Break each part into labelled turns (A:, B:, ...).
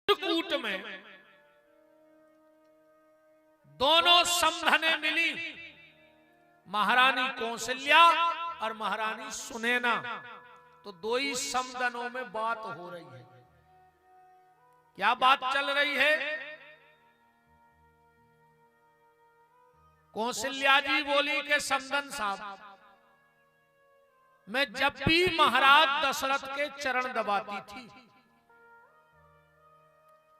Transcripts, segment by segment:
A: चित्रकूट में दोनों समधने मिली, महारानी कौशल्या और महारानी सुनैना। तो दो ही समधनों में बात हो रही है। क्या बात चल रही है? कौशल्या जी बोली कि समधन साहब, मैं जब भी महाराज दशरथ के चरण दबाती थी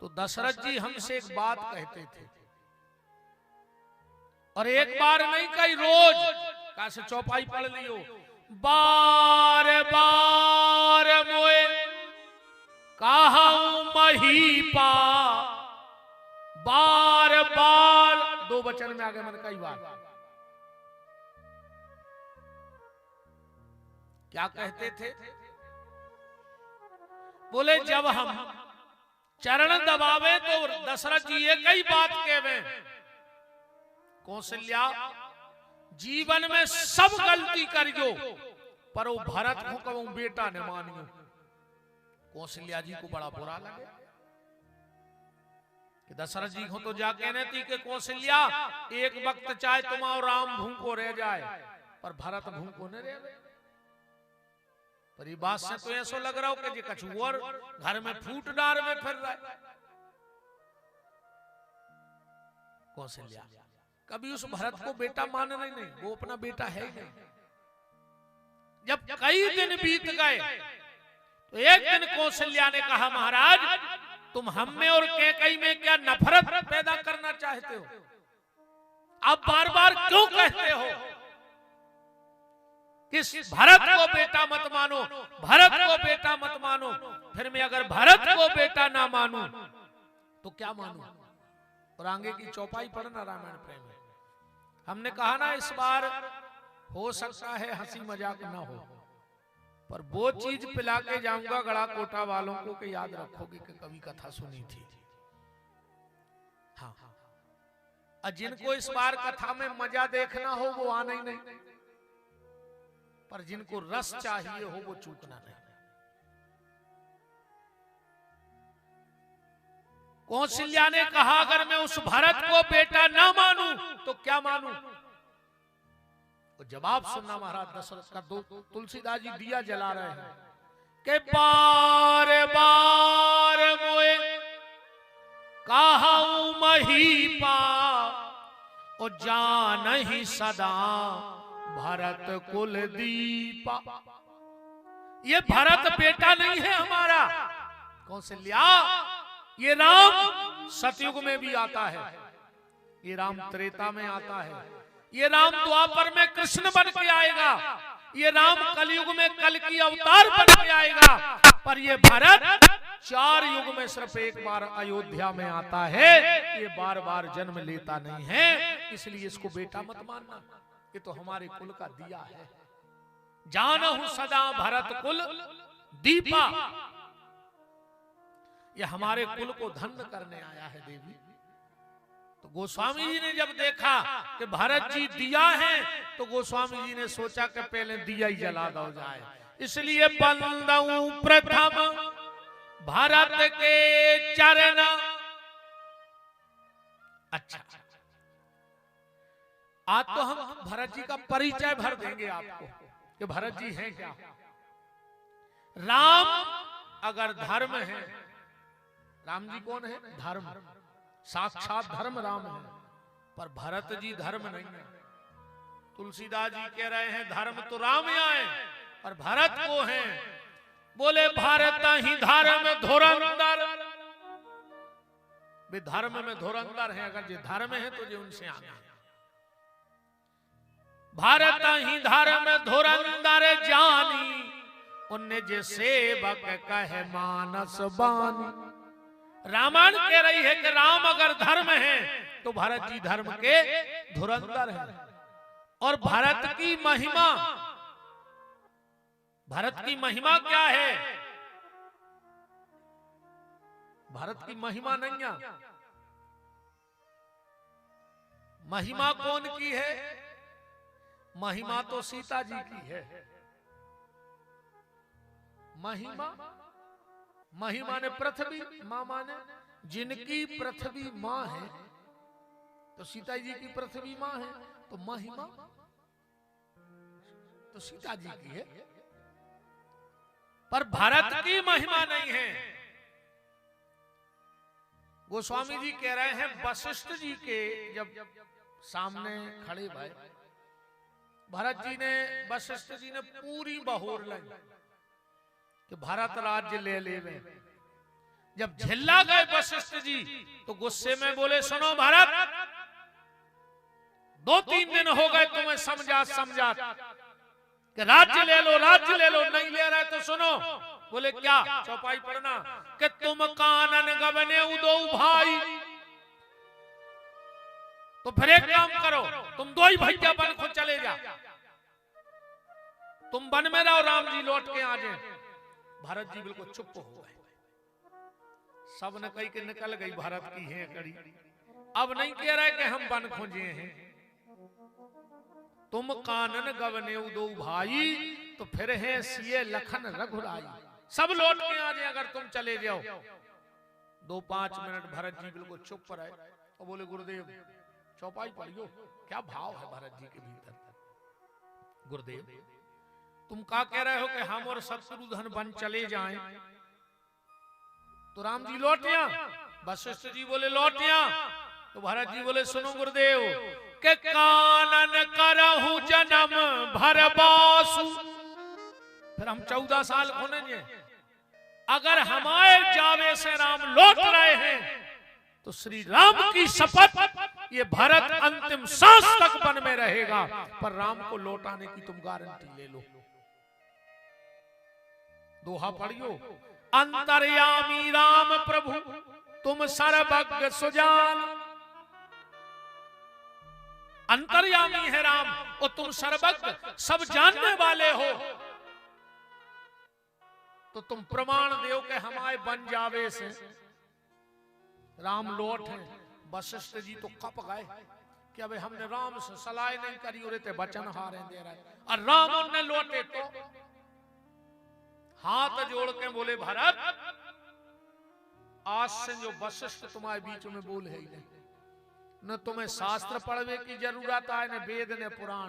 A: तो दशरथ जी हमसे एक बात कहते थे, और एक बार नहीं कई रोज, कैसे चौपाई पढ़ लियो, बार बार मोए कहाऊं महीपा, बार बार, दो वचन में आगे मैंने कई बार। क्या कहते थे? बोले जब हम चरण दबावे तो दशरथ जी एक ही बात कहवे, कौशल्या जीवन में सब गलती करियो पर वो भरत को कहूं बेटा ने मानियो। कौशल्या जी को बड़ा बुरा लगे कि दशरथ जी को तो जा कहने थी कि कौशल्या एक वक्त चाहे तुम और राम भूखो रह जाए पर भरत भूखो न रहे। पर ये बात से तो ऐसा लग रहा हो कि कछु और घर में फूट डार में फिर रहा है। कौशल्या कभी उस भरत को बेटा माने नहीं, वो अपना बेटा है ही नहीं। जब कई दिन बीत गए तो एक दिन कौशल्या ने कहा, महाराज तुम हम में और कैकेयी में क्या नफरत पैदा करना चाहते हो? आप बार बार क्यों कहते हो कि भरत को बेटा मत मानो, भरत को बेटा मत मानो? फिर मैं अगर भरत को बेटा ना मानूं तो क्या मानूं? और आगे की चौपाई पढ़ना रामायण प्रेम में। हमने कहा ना इस बार हो सकता है हंसी मजाक ना हो, पर वो चीज पिला के जाऊंगा गड़ा कोटा वालों को कि याद रखोगे कि कभी कथा सुनी थी। हाँ, और जिनको इस बार कथा में मजा देखना हो वो आना ही नहीं, पर जिनको रस चाहिए हो वो चूकना नहीं। कौशल्या ने कहा अगर मैं उस भरत को बेटा ना मानूं तो क्या मानूं? तो जवाब सुनना महाराज दशरथ का। तुलसीदास जी दिया जला रहे हैं कि बार बार मोए कहाऊं महीपा, और जान ही सदा भरत कुल दीपा। ये भरत बेटा नहीं है हमारा कौशल्या, ये राम सतयुग में भी आता है, ये राम त्रेता में आता है, ये राम द्वापर में कृष्ण बन के आएगा, ये राम कलयुग में कल की अवतार बन के आएगा। पर ये भरत 4 युग में सिर्फ एक बार अयोध्या में आता है, ये बार बार जन्म लेता नहीं है, इसलिए इसको बेटा मत मानना। ये तो हमारे कुल का दिया है। जानहु सदा भरत कुल दीपा, ये हमारे कुल को धन्य करने आया है देवी। तो गोस्वामी जी ने जब देखा कि भरत जी दिया है तो गोस्वामी जी ने सोचा कि पहले दिया ही जला दो जाए, इसलिए बंदऊ प्रथम भरत के चरण। अच्छा, आज तो हम भरत जी का परिचय भर देंगे आपको कि भरत जी हैं क्या। राम अगर धर्म है, राम जी कौन है? धर्म, साक्षात धर्म राम है, पर भरत जी धर्म नहीं है। तुलसीदास जी कह रहे हैं धर्म तो राम आए और भरत को है। बोले भारत ही धर्म धुरंधर, वे धर्म में धुरंधर है, अगर ये धर्म है तो ये उनसे आगे। भारत ही धर्म धुरंधर जानी, उनने जे सेवक कहे मानस बानी। रामायण कह रही है कि राम अगर धर्म है तो भरत जी धर्म के धुरंधर हैं। और भरत की महिमा, भरत की महिमा क्या है? भरत की महिमा नहीं है। महिमा कौन की है? महिमा तो सीता जी की है। महिमा मही माने पृथ्वी, माँ माने जिनकी पृथ्वी माँ है, तो सीता जी की पृथ्वी माँ है, तो महिमा तो सीता जी की है, पर भरत की महिमा नहीं है। गोस्वामी जी कह रहे हैं वशिष्ठ जी के जब सामने खड़े भाई भरत जी ने, वशिष्ठ जी ने पूरी बहोर लाई कि भारत राज्य ले ले। जब झिल्ला गए वशिष्ठ जी तो गुस्से में बोले, सुनो भारत, 2-3 दिन हो गए तुम्हें समझा कि राज्य ले लो, राज्य ले लो, नहीं ले रहे तो सुनो। बोले क्या? चौपाई पढ़ना कि तुम कानन गबने उदो भाई, तो फिर एक काम करो, तुम 2 ही भैया बन को चले जा, तुम वन में रहो, राम जी लौट के आ जाए। भारत जी बिल्कुल चुप हो गए। सब ने कही कि निकल गई भारत की है कड़ी, अब नहीं कह रहे कि हम वन खोजे हैं। तुम कानन गवने दो भाई, तो फिर है सिए लखन रघुराई, सब लौट के आ जाए अगर तुम चले जाओ। 2-5 मिनट भरत जी बिल्कुल चुप रहे और बोले, गुरुदेव चौपाई पढ़ियो, क्या भाव है भरत जी के भीतर। गुरुदेव तुम क्या कह रहे हो कि हम और शत्रुघ्न वन चले जाएं, तो राम जी लौट या? वशिष्ठ जी बोले लौट या। तो भरत जी बोले, सुनो गुरुदेव के कानन करहु जन्म भरबासु, फिर हम 14 साल होने, अगर हमारे जावे से राम लौट रहे हैं तो श्री राम की शपथ ये भरत अंतिम सांस तक वन में रहेगा, पर राम को लौटाने की तुम गारंटी ले लो। दोहा पढ़ियो, अंतर्यामी राम प्रभु तुम सर्वज्ञ सुजान। अंतर्यामी है राम और तुम सर्वज्ञ सब जानने वाले हो, तो तुम प्रमाण दो कि हमारे बन जावे से राम लौट है। वशिष्ठ जी तो कप गए कि अबे हमने राम से सलाह नहीं करी और ते वचन हारे दे रहे, और राम उन्हें लौटे तो हाथ जोड़ के बोले, भरत आज से जो वशिष्ठ तुम्हारे बीच में बोल है ही नहीं, न तुम्हें शास्त्र पढ़ने की जरूरत है, न वेद न पुराण,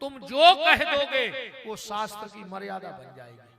A: तुम जो कह दोगे वो शास्त्र की मर्यादा बन जाएगी।